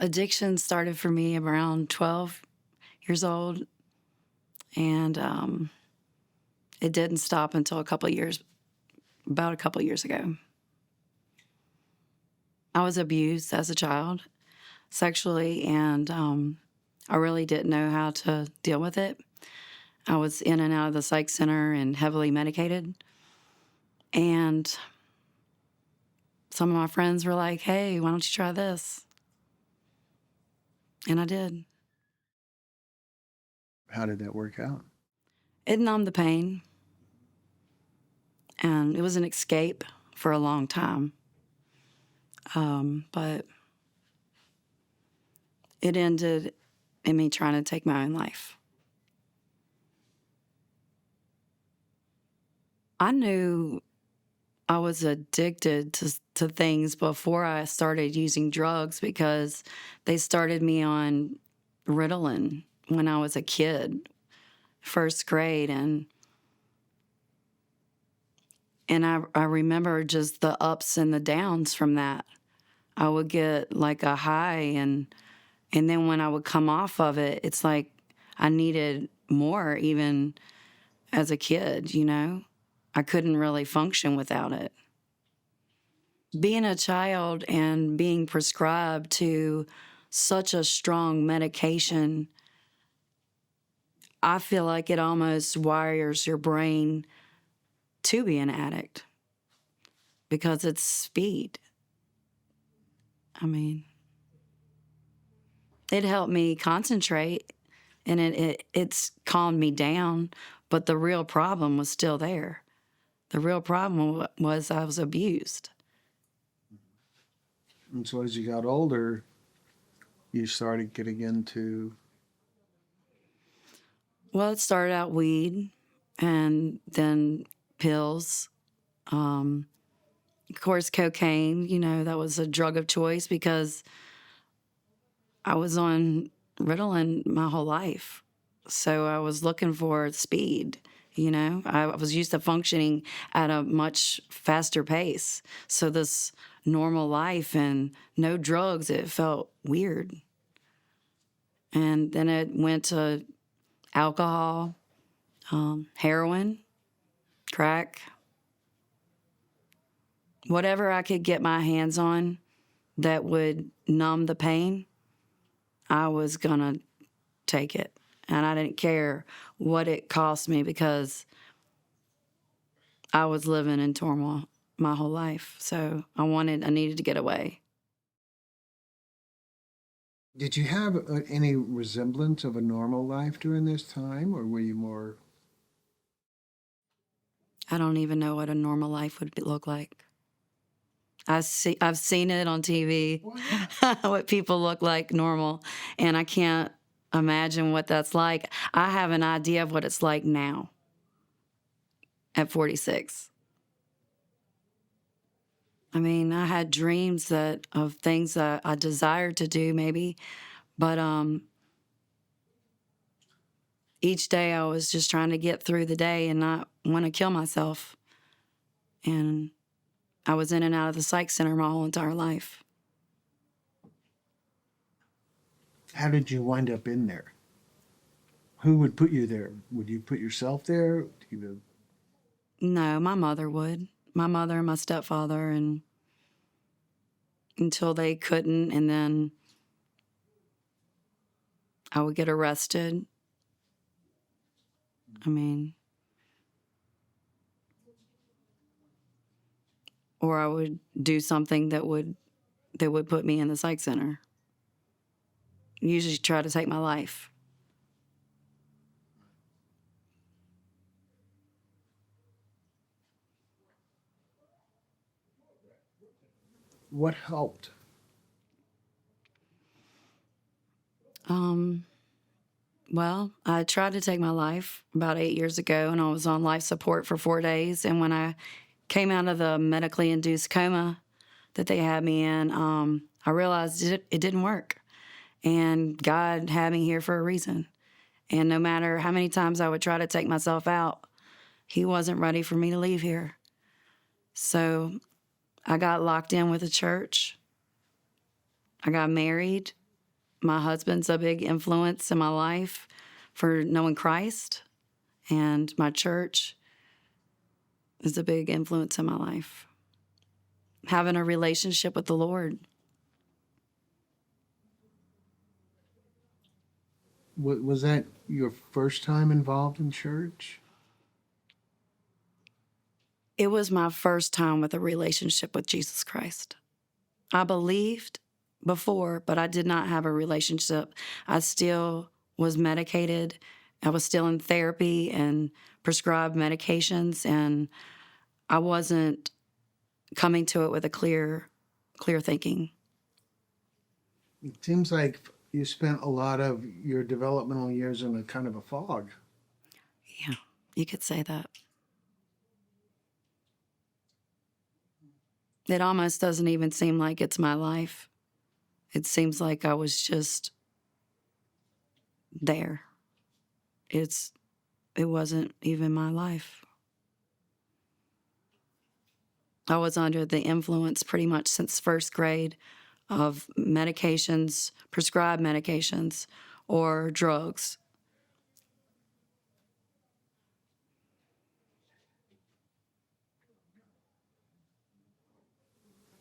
Addiction started for me around 12 years old, and it didn't stop until about a couple years ago. I was abused as a child sexually, and I really didn't know how to deal with it. I was in and out of the psych center and heavily medicated. And some of my friends were like, hey, why don't you try this? And I did. How did that work out? It numbed the pain, and it was an escape for a long time. But it ended in me trying to take my own life. I knew I was addicted to things before I started using drugs because they started me on Ritalin when I was a kid, first grade. And I remember just the ups and the downs from that. I would get like a high, and then when I would come off of it, it's like I needed more even as a kid, you know? I couldn't really function without it. Being a child and being prescribed to such a strong medication, I feel like it almost wires your brain to be an addict because it's speed. I mean, it helped me concentrate, and it's calmed me down, but the real problem was still there. The real problem was I was abused. And so as you got older, you started getting into. Well, it started out weed and then pills. Of course, cocaine, you know, that was a drug of choice because I was on Ritalin my whole life. So I was looking for speed, you know. I was used to functioning at a much faster pace. So this normal life and no drugs, it felt weird. And then it went to alcohol, heroin, crack, whatever I could get my hands on that would numb the pain, I was going to take it. And I didn't care what it cost me because I was living in turmoil my whole life. So I needed to get away. Did you have any resemblance of a normal life during this time, or were you more? I don't even know what a normal life would look like. I've seen it on TV, what people look like normal, and I can't imagine what that's like. I have an idea of what it's like now at 46. I mean, I had dreams of things that I desired to do maybe, but each day I was just trying to get through the day and not want to kill myself. And I was in and out of the psych center my whole entire life. How did you wind up in there? Who would put you there? Would you put yourself there? No, my mother would. My mother and my stepfather, and until they couldn't, and then I would get arrested. I mean, or I would do something that would put me in the psych center. Usually try to take my life. What helped? Well, I tried to take my life about 8 years ago, and I was on life support for 4 days. And when I came out of the medically induced coma that they had me in, I realized it didn't work. And God had me here for a reason. And no matter how many times I would try to take myself out, He wasn't ready for me to leave here. So I got locked in with a church. I got married my husband's a big influence in my life for knowing Christ, and my church is a big influence in my life. Having a relationship with the Lord. Was that your first time involved in church? It was my first time with a relationship with Jesus Christ. I believed before, but I did not have a relationship. I still was medicated. I was still in therapy and prescribed medications, and I wasn't coming to it with a clear thinking. It seems like you spent a lot of your developmental years in a kind of a fog. Yeah, you could say that. It almost doesn't even seem like it's my life. It seems like I was just there. It wasn't even my life. I was under the influence pretty much since first grade of medications, prescribed medications, or drugs.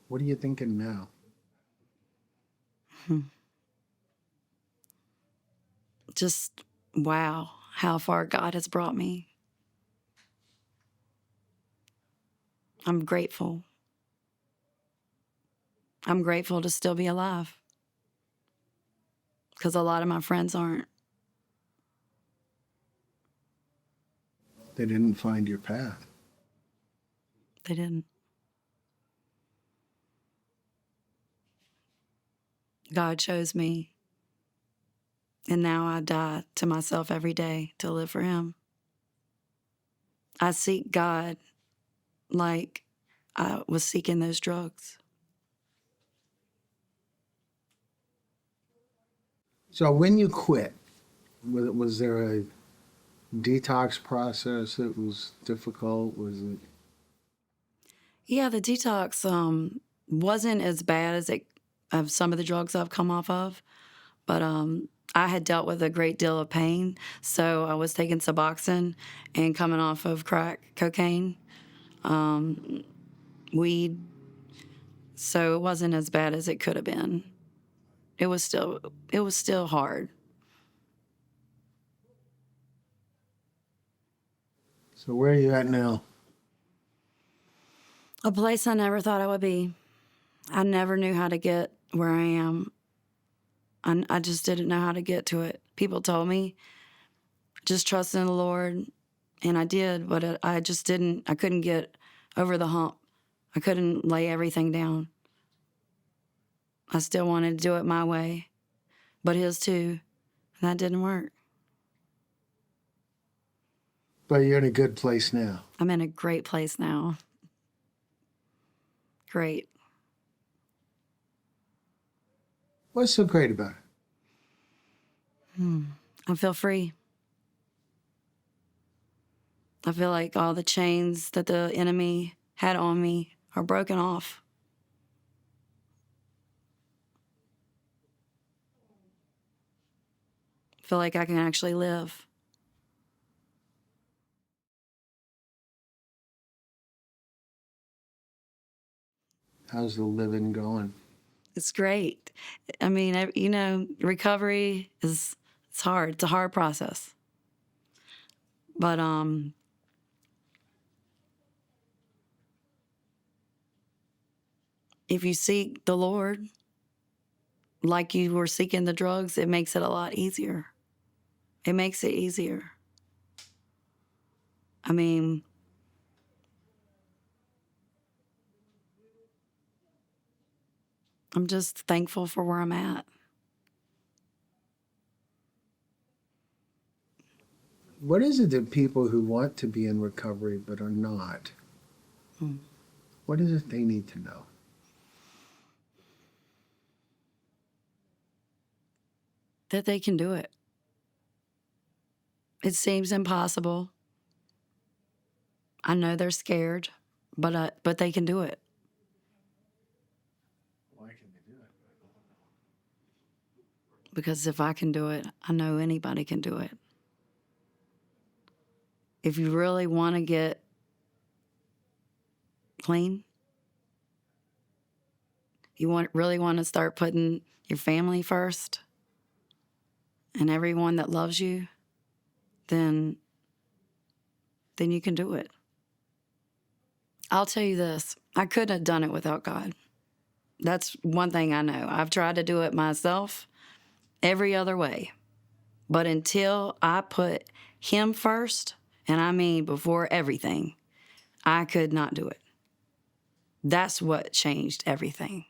What are you thinking now? Just wow, how far God has brought me. I'm grateful. I'm grateful to still be alive because a lot of my friends aren't. They didn't find your path. They didn't. God chose me, and now I die to myself every day to live for Him. I seek God like I was seeking those drugs. So when you quit, was there a detox process that was difficult? Was it? Yeah, the detox wasn't as bad as of some of the drugs I've come off of, but I had dealt with a great deal of pain, so I was taking Suboxone and coming off of crack cocaine, weed, so it wasn't as bad as it could have been. It was still hard. So where are you at now? A place I never thought I would be. I never knew how to get where I am. I just didn't know how to get to it. People told me, just trust in the Lord, and I did, but I just didn't. I couldn't get over the hump. I couldn't lay everything down. I still wanted to do it my way, but his too, and that didn't work. But you're in a good place now. I'm in a great place now. Great. What's so great about it? I feel free. I feel like all the chains that the enemy had on me are broken off. I feel like I can actually live. How's the living going? It's great. I mean, recovery it's hard. It's a hard process. But if you seek the Lord like you were seeking the drugs, it makes it a lot easier. It makes it easier. I mean, I'm just thankful for where I'm at. What is it that people who want to be in recovery but are not, what is it they need to know? That they can do it. It seems impossible. I know they're scared, but they can do it. Why can they do it? Because if I can do it, I know anybody can do it. If you really want to get clean, really want to start putting your family first and everyone that loves you, then you can do it. I'll tell you this, I couldn't have done it without God. That's one thing I know. I've tried to do it myself every other way. But until I put him first, and I mean before everything, I could not do it. That's what changed everything.